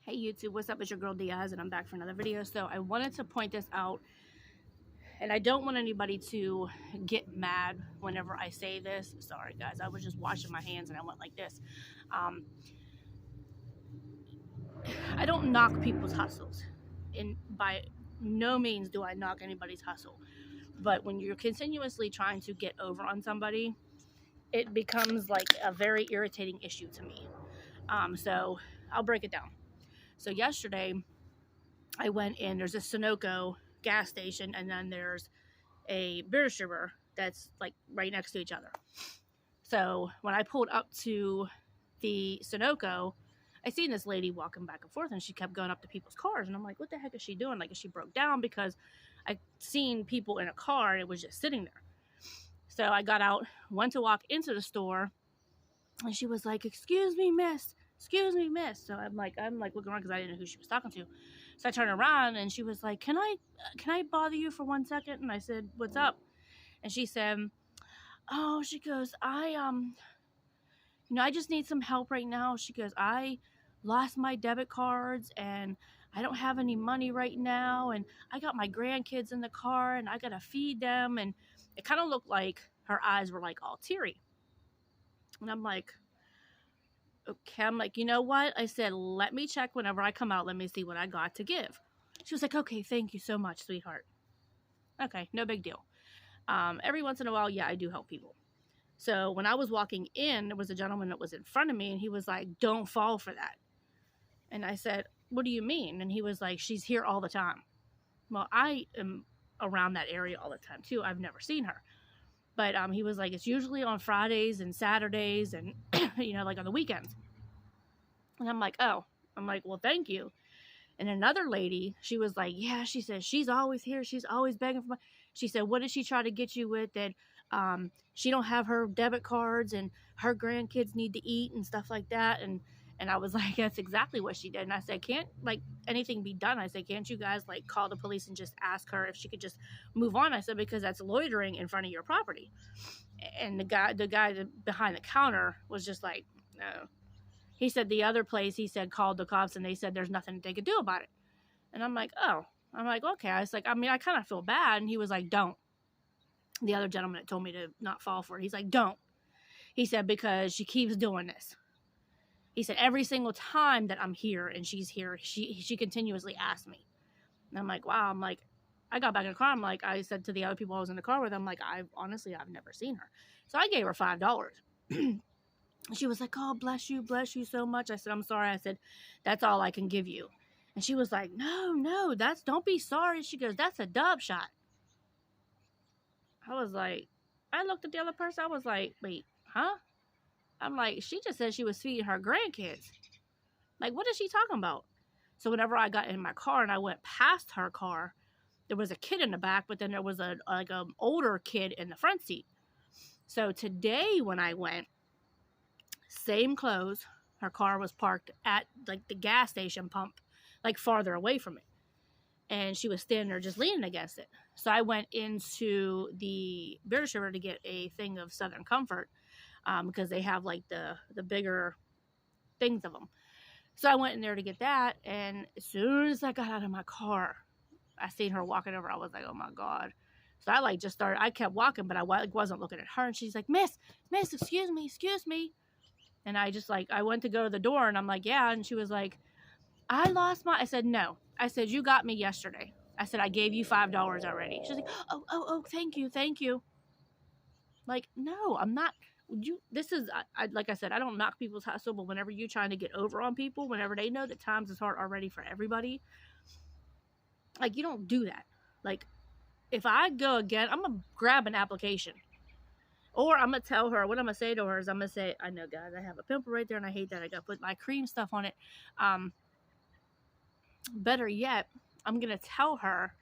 Hey YouTube, what's up? It's your girl Diaz and I'm back for another video. So I wanted to point this out, and I don't want anybody to get mad whenever I say this. Sorry guys, I was just washing my hands and I went like this. I don't knock people's hustles, and by no means do I knock anybody's hustle. But when you're continuously trying to get over on somebody, it becomes like a very irritating issue to me. So I'll break it down. So yesterday I went in, there's a Sunoco gas station, and then there's a beer distributor that's like right next to each other. So when I pulled up to the Sunoco, I seen this lady walking back and forth, and she kept going up to people's cars, and I'm like, what the heck is she doing? Like, is she broke down? Because I seen people in a car and it was just sitting there. So I got out, went to walk into the store, and she was like, excuse me, miss. Excuse me, miss. So I'm like looking around because I didn't know who she was talking to. So I turned around and she was like, can I bother you for 1 second? And I said, what's up? And she said, oh, she goes, I just need some help right now. She goes, I lost my debit cards and I don't have any money right now. And I got my grandkids in the car and I got to feed them. And it kind of looked like her eyes were like all teary. And I'm like, okay, I'm like, you know what? I said, let me check whenever I come out. Let me see what I got to give. She was like, okay, thank you so much, sweetheart. Okay, no big deal. Every once in a while, yeah, I do help people. So when I was walking in, there was a gentleman that was in front of me, and he was like, don't fall for that. And I said, what do you mean? And he was like, she's here all the time. Well, I am around that area all the time, too. I've never seen her. But he was like, it's usually on Fridays and Saturdays and, like on the weekends. And I'm like, oh. I'm like, well, thank you. And another lady, she was like, yeah, she says, she's always here. She's always begging for money. She said, what did she try to get you with? That she don't have her debit cards and her grandkids need to eat and stuff like that. And I was like, that's exactly what she did. And I said, can't like anything be done? I said, can't you guys like call the police and just ask her if she could just move on? I said, because that's loitering in front of your property. And the guy behind the counter was just like, no. He said the other place, he said, called the cops and they said there's nothing they could do about it. And I'm like, oh. I'm like, okay. I was like, I mean, I kind of feel bad. And he was like, don't. The other gentleman that told me to not fall for it, he's like, don't. He said, because she keeps doing this. He said, every single time that I'm here and she's here, she continuously asks me. And I'm like, wow. I'm like, I got back in the car. I'm like, I said to the other people I was in the car with, I'm like, I've never seen her. So I gave her $5. She was like, oh, bless you so much. I said, I'm sorry. I said, that's all I can give you. And she was like, no, don't be sorry. She goes, that's a dub shot. I was like, I looked at the other person. I was like, wait, huh? I'm like, she just said she was feeding her grandkids. Like, what is she talking about? So whenever I got in my car and I went past her car, there was a kid in the back, but then there was an older kid in the front seat. So today when I went, same clothes, her car was parked at like the gas station pump, like farther away from it, and she was standing there just leaning against it. So I went into the beer distributor to get a thing of Southern Comfort, because they have like the bigger things of them. So I went in there to get that, and as soon as I got out of my car, I seen her walking over. I was like, oh my God. So I like just started, I kept walking, but I wasn't looking at her, and she's like, miss, excuse me. And I just like, I went to go to the door and I'm like, yeah. And she was like, I said, no. I said, you got me yesterday. I said, I gave you $5 already. She's like, oh, thank you. Like, no, I'm not. Like I said, I don't knock people's hustle, but whenever you're trying to get over on people, whenever they know that times is hard already for everybody, like, you don't do that. Like, if I go again, I'm going to grab an application. Or I'm going to tell her, what I'm going to say to her is I'm going to say, I know, guys, I have a pimple right there and I hate that. I got to put my cream stuff on it. Better yet, I'm going to tell her,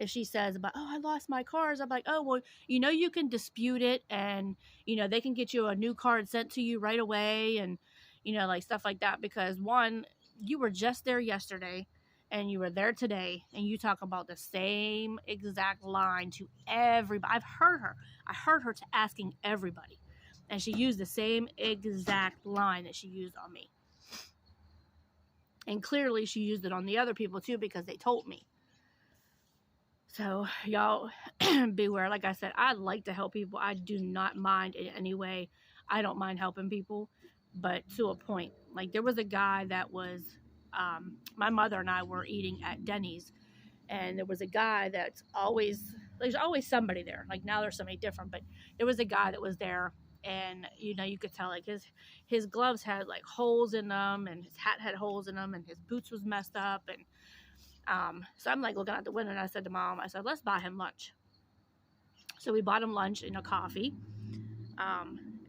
if she says about, oh, I lost my cards, I'm like, oh, well, you can dispute it and, they can get you a new card sent to you right away and, like stuff like that. Because one, you were just there yesterday. And you were there today, and you talk about the same exact line to everybody. I heard her to asking everybody. And she used the same exact line that she used on me. And clearly she used it on the other people too, because they told me. So y'all beware. Like I said, I like to help people. I do not mind in any way. I don't mind helping people, but to a point. Like there was a guy that was, my mother and I were eating at Denny's, and there was a guy that's always, there's always somebody there. Like now there's somebody different, but there was a guy that was there, and you know, you could tell like his gloves had like holes in them, and his hat had holes in them, and his boots was messed up. And so I'm like looking out the window, and I said to Mom, I said, let's buy him lunch. So we bought him lunch and a coffee.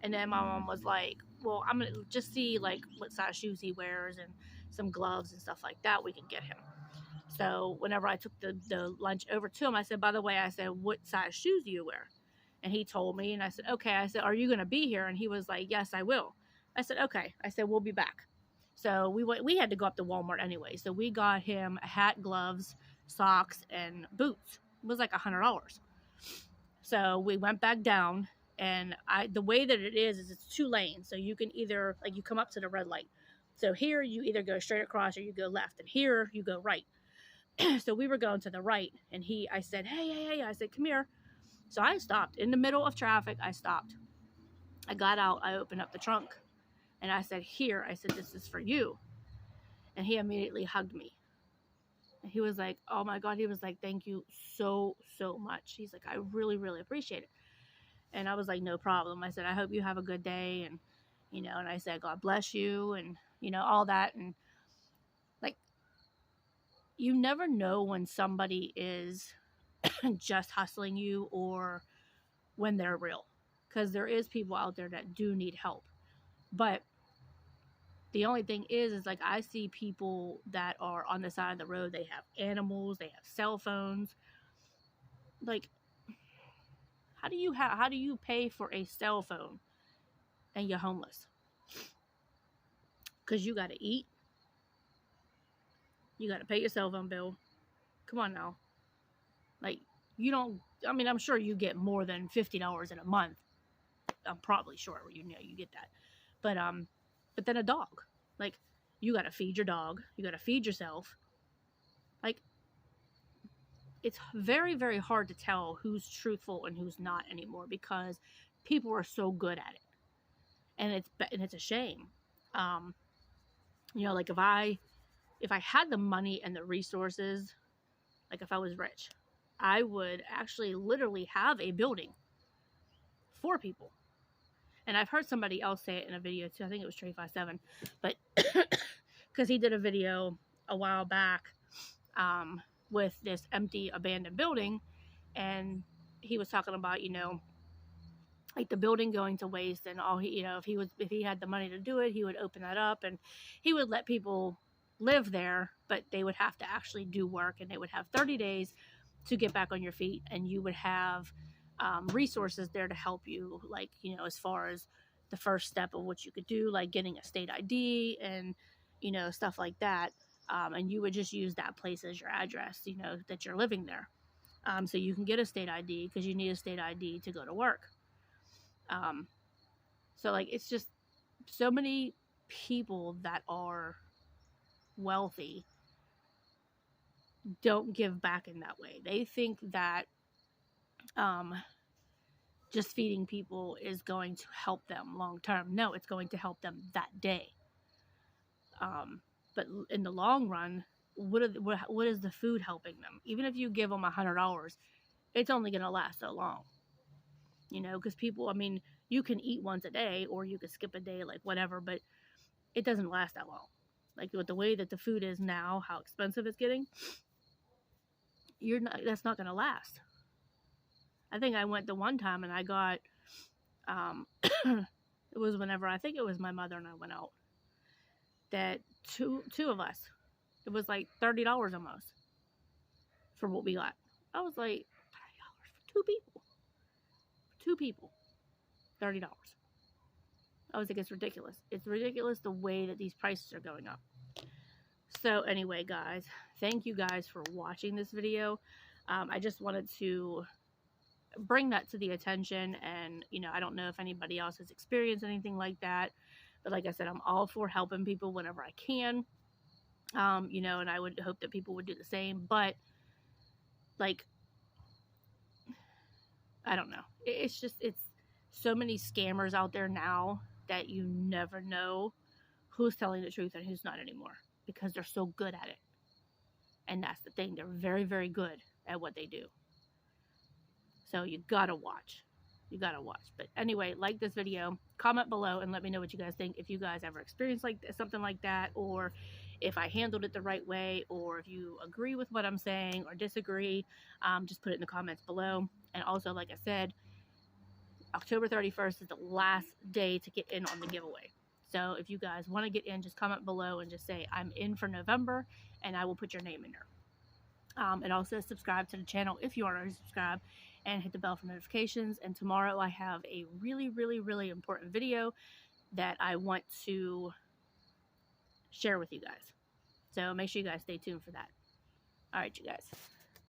And then my mom was like, well, I'm going to just see like what size shoes he wears and some gloves and stuff like that we can get him. So whenever I took the lunch over to him, I said, by the way, I said, what size shoes do you wear? And he told me, and I said, okay. I said, are you going to be here? And he was like, yes, I will. I said, okay. I said, we'll be back. So we had to go up to Walmart anyway. So we got him a hat, gloves, socks, and boots. It was like $100. So we went back down, and the way that it is it's 2 lanes. So you can either, like, you come up to the red light. So here you either go straight across or you go left, and here you go right. So we were going to the right, and I said, hey, I said, come here. So I stopped in the middle of traffic. I stopped. I got out. I opened up the trunk, and I said, here. I said, this is for you. And he immediately hugged me. And he was like, oh my God. He was like, thank you so much. He's like, I really, really appreciate it. And I was like, no problem. I said, I hope you have a good day. And, you know, and I said, God bless you. And, you know, all that. And like, you never know when somebody is just hustling you or when they're real. Because there is people out there that do need help. But the only thing is like I see people that are on the side of the road. They have animals. They have cell phones. Like, how do you pay for a cell phone and you're homeless? Because you got to eat. You got to pay your cell phone bill. Come on now. Like, you don't, I mean, I'm sure you get more than $50 in a month. I'm probably sure you get that. But then a dog. Like, you got to feed your dog. You got to feed yourself. Like, it's very, very hard to tell who's truthful and who's not anymore because people are so good at it. And it's a shame. You know, like if I had the money and the resources, like if I was rich, I would actually literally have a building for people. And I've heard somebody else say it in a video too. I think it was Trey57, but because he did a video a while back with this empty abandoned building, and he was talking about, you know, like the building going to waste, and all he, you know, if he had the money to do it, he would open that up and he would let people live there, but they would have to actually do work, and they would have 30 days to get back on your feet, and you would have resources there to help you, like, you know, as far as the first step of what you could do, like getting a state ID and, you know, stuff like that. And you would just use that place as your address, you know, that you're living there. So you can get a state ID because you need a state ID to go to work. So like, it's just so many people that are wealthy don't give back in that way. They think that just feeding people is going to help them long term. No, it's going to help them that day. But in the long run, what is the food helping them? Even if you give them $100, it's only going to last so long. You know, because people, I mean, you can eat once a day or you could skip a day, like whatever, but it doesn't last that long. Like with the way that the food is now, how expensive it's getting, that's not going to last. I think I went the one time and I got, it was whenever, I think it was my mother and I went out, that two of us, it was like $30 almost for what we got. I was like, $30 for two people, $30. I was like, it's ridiculous. It's ridiculous the way that these prices are going up. So anyway, guys, thank you guys for watching this video. I just wanted to bring that to the attention, and, you know, I don't know if anybody else has experienced anything like that, but like I said, I'm all for helping people whenever I can. You know, and I would hope that people would do the same. But like, I don't know. It's so many scammers out there now that you never know who's telling the truth and who's not anymore, because they're so good at it. And that's the thing. They're very, very good at what they do. So you gotta watch. You gotta watch. But anyway, like this video, comment below, and let me know what you guys think. If you guys ever experienced something like that, or if I handled it the right way, or if you agree with what I'm saying or disagree, just put it in the comments below. And also, like I said, October 31st is the last day to get in on the giveaway. So if you guys want to get in, just comment below and just say, I'm in for November, and I will put your name in there. And also subscribe to the channel if you aren't already subscribed, and hit the bell for notifications. And tomorrow I have a really, really, really important video that I want to share with you guys. So make sure you guys stay tuned for that. All right, you guys.